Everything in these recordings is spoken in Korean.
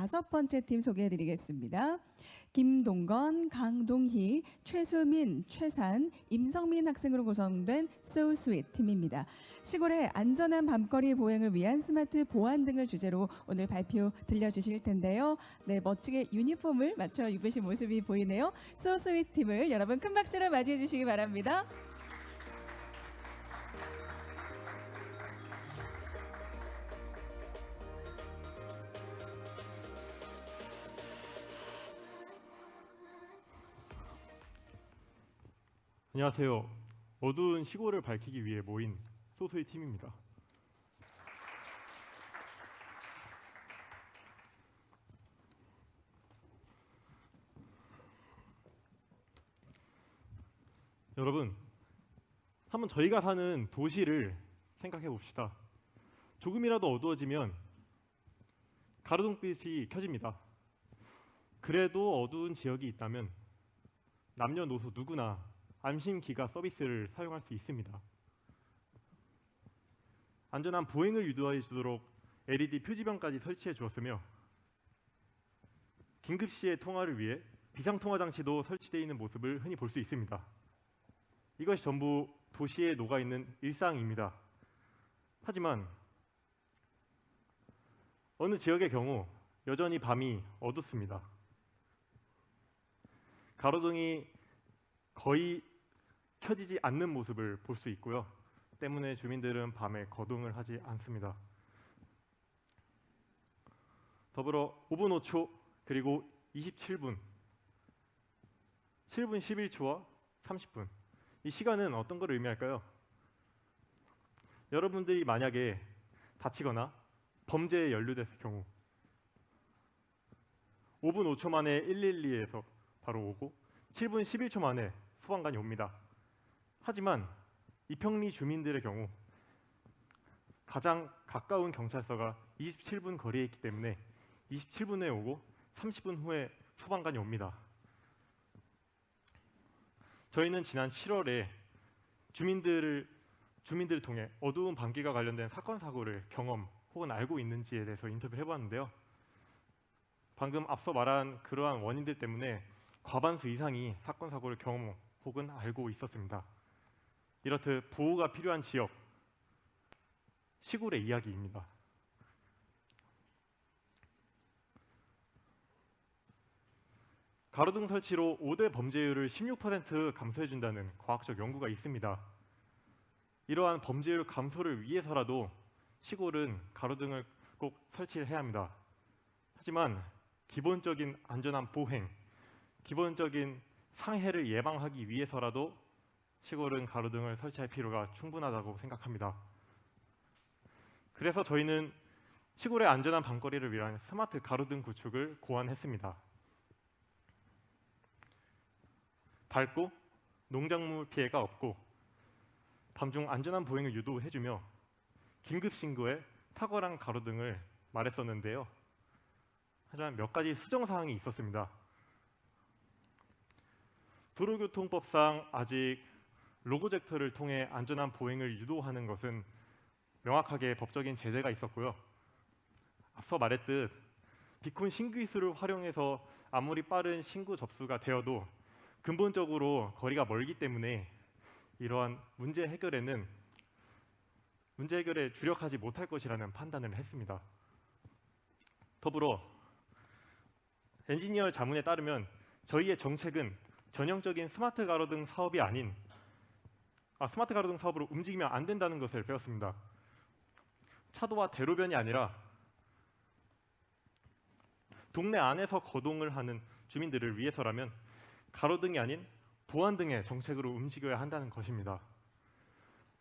5번째 팀 소개해드리겠습니다. 김동건, 강동희, 최수민, 최산, 임성민 학생으로 구성된 So Sweet 팀입니다. 시골의 안전한 밤거리 보행을 위한 스마트 보안 등을 주제로 오늘 발표 들려주실 텐데요. 네, 멋지게 유니폼을 맞춰 입으신 모습이 보이네요. So Sweet 팀을 여러분 큰 박수로 맞이해 주시기 바랍니다. 안녕하세요. 어두운 시골을 밝히기 위해 모인 소수의 팀입니다. 여러분, 한번 저희가 사는 도시를 생각해 봅시다. 조금이라도 어두워지면 가로등빛이 켜집니다. 그래도 어두운 지역이 있다면 남녀노소 누구나 안심기가 서비스를 사용할 수 있습니다. 안전한 보행을 유도해 주도록 LED 표지병까지 설치해 주었으며 긴급시의 통화를 위해 비상통화 장치도 설치되어 있는 모습을 흔히 볼 수 있습니다. 이것이 전부 도시에 녹아있는 일상입니다. 하지만 어느 지역의 경우 여전히 밤이 어둡습니다. 가로등이 거의 켜지지 않는 모습을 볼 수 있고요. 때문에 주민들은 밤에 거동을 하지 않습니다. 더불어 5분 5초 그리고 27분, 7분 11초와 30분 이 시간은 어떤 걸 의미할까요? 여러분들이 만약에 다치거나 범죄에 연루됐을 경우 5분 5초 만에 112에서 바로 오고 7분 11초 만에 소방관이 옵니다. 하지만 이평리 주민들의 경우 가장 가까운 경찰서가 27분 거리에 있기 때문에 27분에 오고 30분 후에 소방관이 옵니다. 저희는 지난 7월에 주민들을 통해 어두운 밤길과 관련된 사건 사고를 경험 혹은 알고 있는지에 대해서 인터뷰를 해봤는데요. 방금 앞서 말한 그러한 원인들 때문에 과반수 이상이 사건 사고를 경험 혹은 알고 있었습니다. 이렇듯 보호가 필요한 지역, 시골의 이야기입니다. 가로등 설치로 5대 범죄율을 16% 감소해준다는 과학적 연구가 있습니다. 이러한 범죄율 감소를 위해서라도 시골은 가로등을 꼭 설치를 해야 합니다. 하지만 기본적인 안전한 보행, 기본적인 상해를 예방하기 위해서라도 시골은 가로등을 설치할 필요가 충분하다고 생각합니다. 그래서 저희는 시골의 안전한 밤거리를 위한 스마트 가로등 구축을 고안했습니다. 밝고 농작물 피해가 없고 밤중 안전한 보행을 유도해주며 긴급 신고에 탁월한 가로등을 말했었는데요. 하지만 몇 가지 수정 사항이 있었습니다. 도로교통법상 아직 로고젝터를 통해 안전한 보행을 유도하는 것은 명확하게 법적인 제재가 있었고요. 앞서 말했듯 비콘 신기술을 활용해서 아무리 빠른 신고 접수가 되어도 근본적으로 거리가 멀기 때문에 이러한 문제 해결에 주력하지 못할 것이라는 판단을 했습니다. 더불어 엔지니어 자문에 따르면 저희의 정책은 전형적인 스마트 가로등 사업이 아닌 스마트 가로등 사업으로 움직이면 안 된다는 것을 배웠습니다. 차도와 대로변이 아니라 동네 안에서 거동을 하는 주민들을 위해서라면 가로등이 아닌 보안등의 정책으로 움직여야 한다는 것입니다.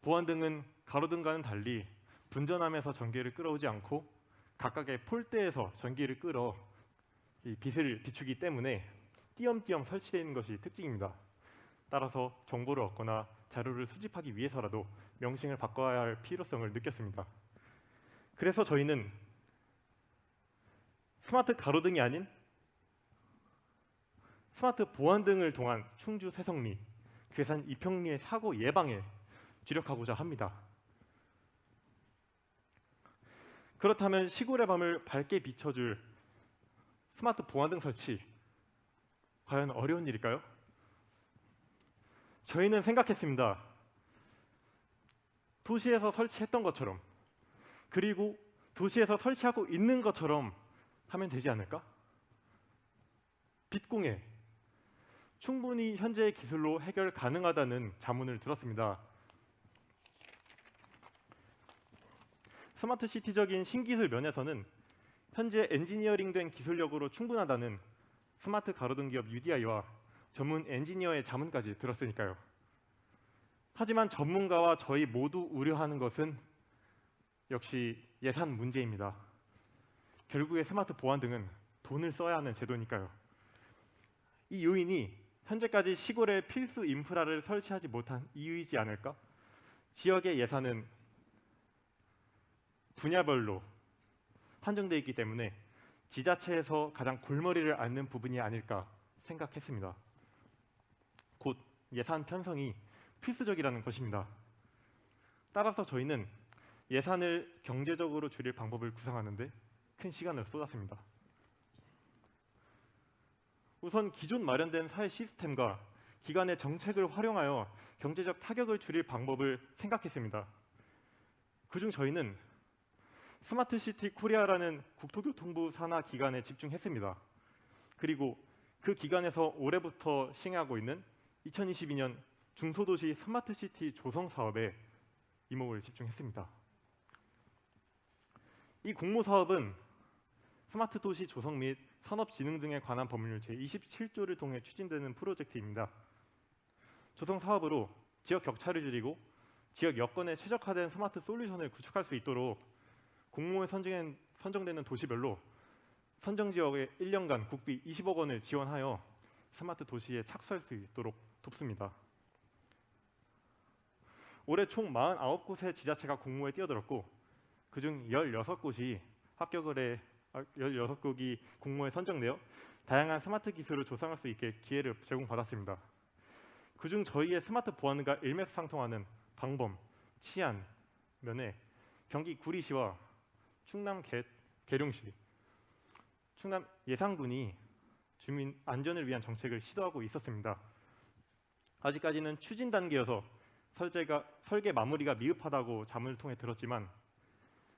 보안등은 가로등과는 달리 분전함에서 전기를 끌어오지 않고 각각의 폴대에서 전기를 끌어 이 빛을 비추기 때문에 띄엄띄엄 설치되어 있는 것이 특징입니다. 따라서 정보를 얻거나 자료를 수집하기 위해서라도 명칭을 바꿔야 할 필요성을 느꼈습니다. 그래서 저희는 스마트 가로등이 아닌 스마트 보안등을 통한 충주 새성리, 괴산 이평리의 사고 예방에 주력하고자 합니다. 그렇다면 시골의 밤을 밝게 비춰줄 스마트 보안등 설치 과연 어려운 일일까요? 저희는 생각했습니다. 도시에서 설치했던 것처럼, 그리고 도시에서 설치하고 있는 것처럼 하면 되지 않을까? 빛공해 충분히 현재의 기술로 해결 가능하다는 자문을 들었습니다. 스마트 시티적인 신기술 면에서는 현재 엔지니어링된 기술력으로 충분하다는 스마트 가로등 기업 UDI와 전문 엔지니어의 자문까지 들었으니까요. 하지만 전문가와 저희 모두 우려하는 것은 역시 예산 문제입니다. 결국에 스마트 보안등은 돈을 써야 하는 제도니까요. 이 요인이 현재까지 시골에 필수 인프라를 설치하지 못한 이유이지 않을까? 지역의 예산은 분야별로 한정되어 있기 때문에 지자체에서 가장 골머리를 앓는 부분이 아닐까 생각했습니다. 곧 예산 편성이 필수적이라는 것입니다. 따라서 저희는 예산을 경제적으로 줄일 방법을 구상하는데 큰 시간을 쏟았습니다. 우선 기존 마련된 사회 시스템과 기관의 정책을 활용하여 경제적 타격을 줄일 방법을 생각했습니다. 그중 저희는 스마트시티 코리아라는 국토교통부 산하 기관에 집중했습니다. 그리고 그 기관에서 올해부터 시행하고 있는 2022년 중소도시 스마트시티 조성 사업에 이목을 집중했습니다. 이 공모 사업은 스마트 도시 조성 및 산업진흥 등에 관한 법률 제27조를 통해 추진되는 프로젝트입니다. 조성 사업으로 지역 격차를 줄이고 지역 여건에 최적화된 스마트 솔루션을 구축할 수 있도록 공모에 선정되는 도시별로 선정 지역에 1년간 국비 20억 원을 지원하여 스마트 도시에 착수할 수 있도록 돕습니다. 올해 총 49곳의 지자체가 공모에 뛰어들었고 그중 16곳이 합격을 해 16곳이 공모에 선정되어 다양한 스마트 기술을 조성할 수 있게 기회를 제공받았습니다. 그중 저희의 스마트 보안과 일맥상통하는 방범, 치안 면에 경기 구리시와 충남 계룡시, 충남 예산군이 주민 안전을 위한 정책을 시도하고 있었습니다. 아직까지는 추진 단계여서 설계 마무리가 미흡하다고 자문을 통해 들었지만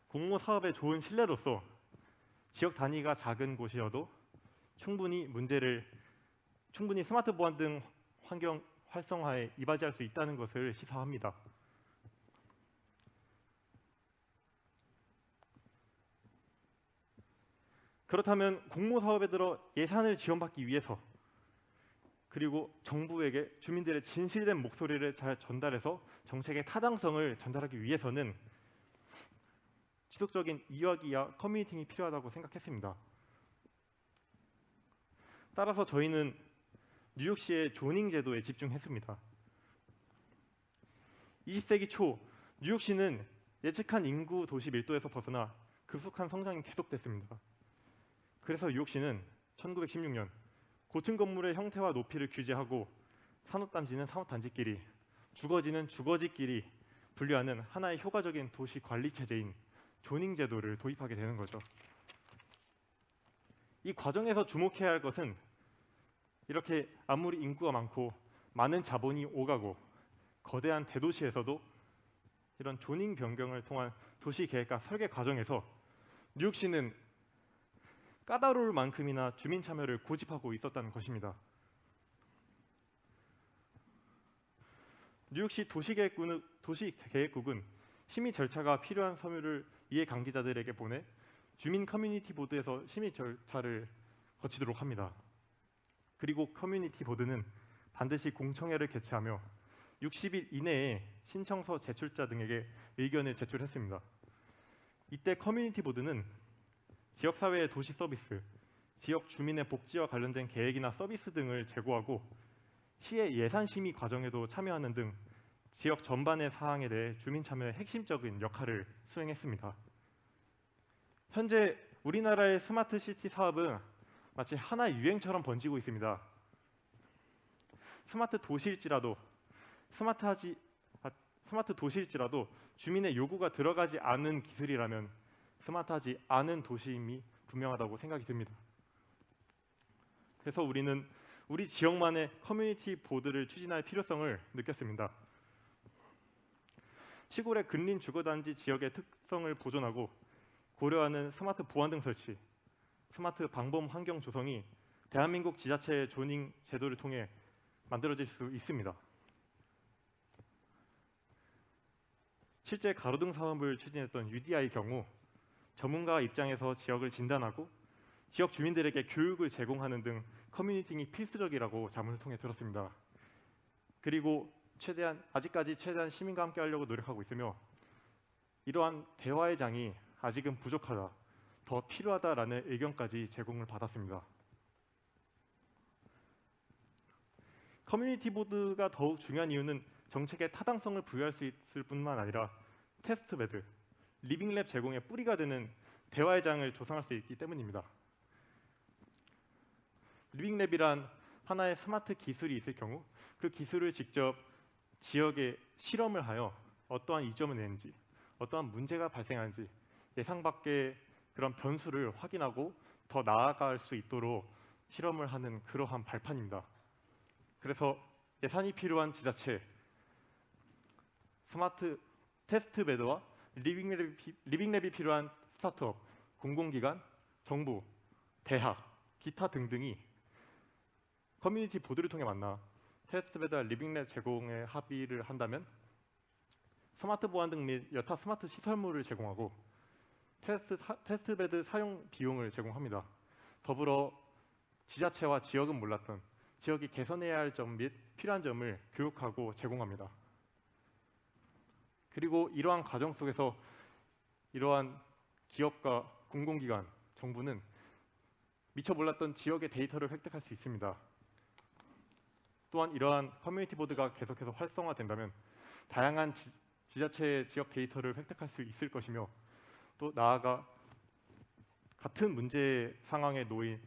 공모 사업의 좋은 신뢰로서 지역 단위가 작은 곳이어도 충분히 스마트 보안 등 환경 활성화에 이바지할 수 있다는 것을 시사합니다. 그렇다면 공모 사업에 들어 예산을 지원받기 위해서 그리고 정부에게 주민들의 진실된 목소리를 잘 전달해서 정책의 타당성을 전달하기 위해서는 지속적인 이야기와 커뮤니티가 필요하다고 생각했습니다. 따라서 저희는 뉴욕시의 조닝 제도에 집중했습니다. 20세기 초 뉴욕시는 예측한 인구 도시 밀도에서 벗어나 급속한 성장이 계속됐습니다. 그래서 뉴욕시는 1916년 고층 건물의 형태와 높이를 규제하고 산업단지는 산업단지끼리, 주거지는 주거지끼리 분류하는 하나의 효과적인 도시 관리 체제인 조닝 제도를 도입하게 되는 거죠. 이 과정에서 주목해야 할 것은 이렇게 아무리 인구가 많고 많은 자본이 오가고 거대한 대도시에서도 이런 조닝 변경을 통한 도시 계획과 설계 과정에서 뉴욕시는 까다로울 만큼이나 주민 참여를 고집하고 있었다는 것입니다. 뉴욕시 도시계획국은 심의 절차가 필요한 서류를 이해관계자들에게 보내 주민 커뮤니티 보드에서 심의 절차를 거치도록 합니다. 그리고 커뮤니티 보드는 반드시 공청회를 개최하며 60일 이내에 신청서 제출자 등에게 의견을 제출했습니다. 이때 커뮤니티 보드는 지역사회의 도시 서비스, 지역 주민의 복지와 관련된 계획이나 서비스 등을 제고하고 시의 예산 심의 과정에도 참여하는 등 지역 전반의 사항에 대해 주민 참여의 핵심적인 역할을 수행했습니다. 현재 우리나라의 스마트 시티 사업은 마치 하나의 유행처럼 번지고 있습니다. 스마트 도시일지라도 주민의 요구가 들어가지 않은 기술이라면 스마트하지 않은 도시임이 분명하다고 생각이 듭니다. 그래서 우리는 우리 지역만의 커뮤니티 보드를 추진할 필요성을 느꼈습니다. 시골의 근린 주거단지 지역의 특성을 보존하고 고려하는 스마트 보안등 설치, 스마트 방범 환경 조성이 대한민국 지자체의 조닝 제도를 통해 만들어질 수 있습니다. 실제 가로등 사업을 추진했던 UDI의 경우 전문가 입장에서 지역을 진단하고 지역 주민들에게 교육을 제공하는 등 커뮤니팅이 필수적이라고 자문을 통해 들었습니다. 그리고 아직까지 최대한 시민과 함께 하려고 노력하고 있으며 이러한 대화의 장이 아직은 부족하다, 더 필요하다라는 의견까지 제공을 받았습니다. 커뮤니티 보드가 더욱 중요한 이유는 정책의 타당성을 부여할 수 있을 뿐만 아니라 테스트베드, 리빙랩 제공의 뿌리가 되는 대화의 장을 조성할 수 있기 때문입니다. 리빙랩이란 하나의 스마트 기술이 있을 경우 그 기술을 직접 지역에 실험을 하여 어떠한 이점을 내는지, 어떠한 문제가 발생하는지 예상 밖의 그런 변수를 확인하고 더 나아갈 수 있도록 실험을 하는 그러한 발판입니다. 그래서 예산이 필요한 지자체, 스마트 테스트베드와 리빙랩이 필요한 스타트업, 공공기관, 정부, 대학, 기타 등등이 커뮤니티 보드를 통해 만나 테스트베드와 리빙랩 제공에 합의를 한다면 스마트 보안 등 및 여타 스마트 시설물을 제공하고 테스트베드 사용 비용을 제공합니다. 더불어 지자체와 지역은 몰랐던 지역이 개선해야 할 점 및 필요한 점을 교육하고 제공합니다. 그리고 이러한 과정 속에서 이러한 기업과 공공기관, 정부는 미처 몰랐던 지역의 데이터를 획득할 수 있습니다. 또한 이러한 커뮤니티 보드가 계속해서 활성화된다면 다양한 지자체의 지역 데이터를 획득할 수 있을 것이며 또 나아가 같은 문제 상황에 놓인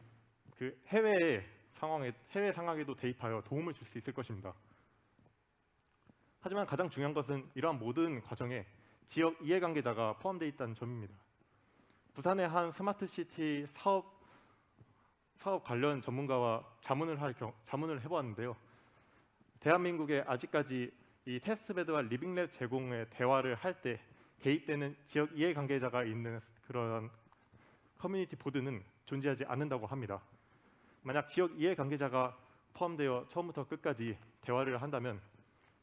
그 해외 상황에도 대입하여 도움을 줄 수 있을 것입니다. 하지만 가장 중요한 것은 이러한 모든 과정에 지역 이해관계자가 포함되어 있다는 점입니다. 부산의 한 스마트시티 사업 관련 전문가와 자문을 해보았는데요. 대한민국에 아직까지 이 테스트베드와 리빙랩 제공의 대화를 할 때 개입되는 지역 이해관계자가 있는 그런 커뮤니티 보드는 존재하지 않는다고 합니다. 만약 지역 이해관계자가 포함되어 처음부터 끝까지 대화를 한다면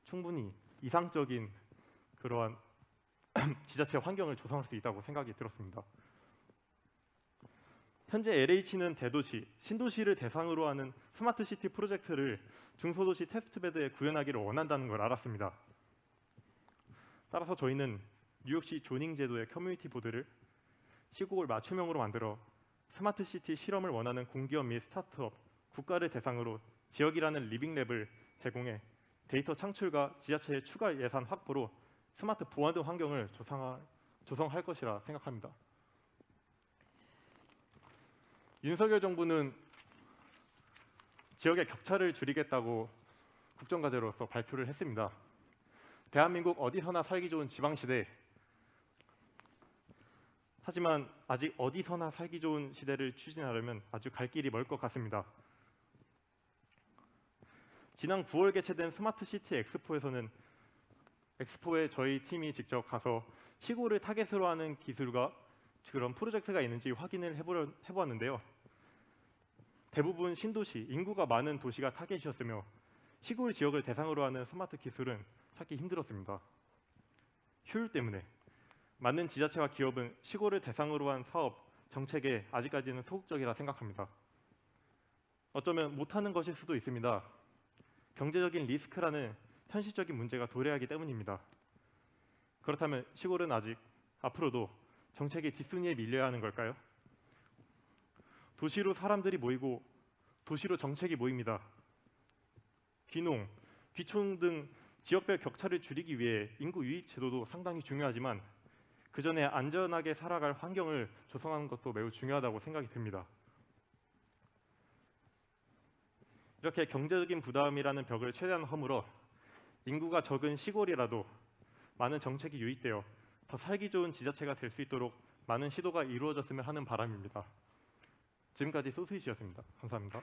충분히 이상적인 그러한 지자체 환경을 조성할 수 있다고 생각이 들었습니다. 현재 LH는 대도시, 신도시를 대상으로 하는 스마트시티 프로젝트를 중소도시 테스트베드에 구현하기를 원한다는 걸 알았습니다. 따라서 저희는 뉴욕시 조닝 제도의 커뮤니티 보드를 시국을 맞춤형으로 만들어 스마트시티 실험을 원하는 공기업 및 스타트업, 국가를 대상으로 지역이라는 리빙랩을 제공해 데이터 창출과 지자체의 추가 예산 확보로 스마트 보안 등 환경을 조성할 것이라 생각합니다. 윤석열 정부는 지역의 격차를 줄이겠다고 국정과제로서 발표를 했습니다. 대한민국 어디서나 살기 좋은 지방시대, 하지만 아직 어디서나 살기 좋은 시대를 추진하려면 아주 갈 길이 멀 것 같습니다. 지난 9월 개최된 스마트시티 엑스포에 저희 팀이 직접 가서 시골을 타겟으로 하는 기술과 그런 프로젝트가 있는지 확인을 해보았는데요. 대부분 신도시, 인구가 많은 도시가 타겟이었으며 시골 지역을 대상으로 하는 스마트 기술은 찾기 힘들었습니다. 효율 때문에 많은 지자체와 기업은 시골을 대상으로 한 사업, 정책에 아직까지는 소극적이라 생각합니다. 어쩌면 못하는 것일 수도 있습니다. 경제적인 리스크라는 현실적인 문제가 도래하기 때문입니다. 그렇다면 시골은 아직 앞으로도 정책의 뒷순위에 밀려야 하는 걸까요? 도시로 사람들이 모이고 도시로 정책이 모입니다. 귀농, 귀촌 등 지역별 격차를 줄이기 위해 인구 유입 제도도 상당히 중요하지만 그 전에 안전하게 살아갈 환경을 조성하는 것도 매우 중요하다고 생각이 듭니다. 이렇게 경제적인 부담이라는 벽을 최대한 허물어 인구가 적은 시골이라도 많은 정책이 유입되어 더 살기 좋은 지자체가 될 수 있도록 많은 시도가 이루어졌으면 하는 바람입니다. 지금까지 소스윗이었습니다. 감사합니다.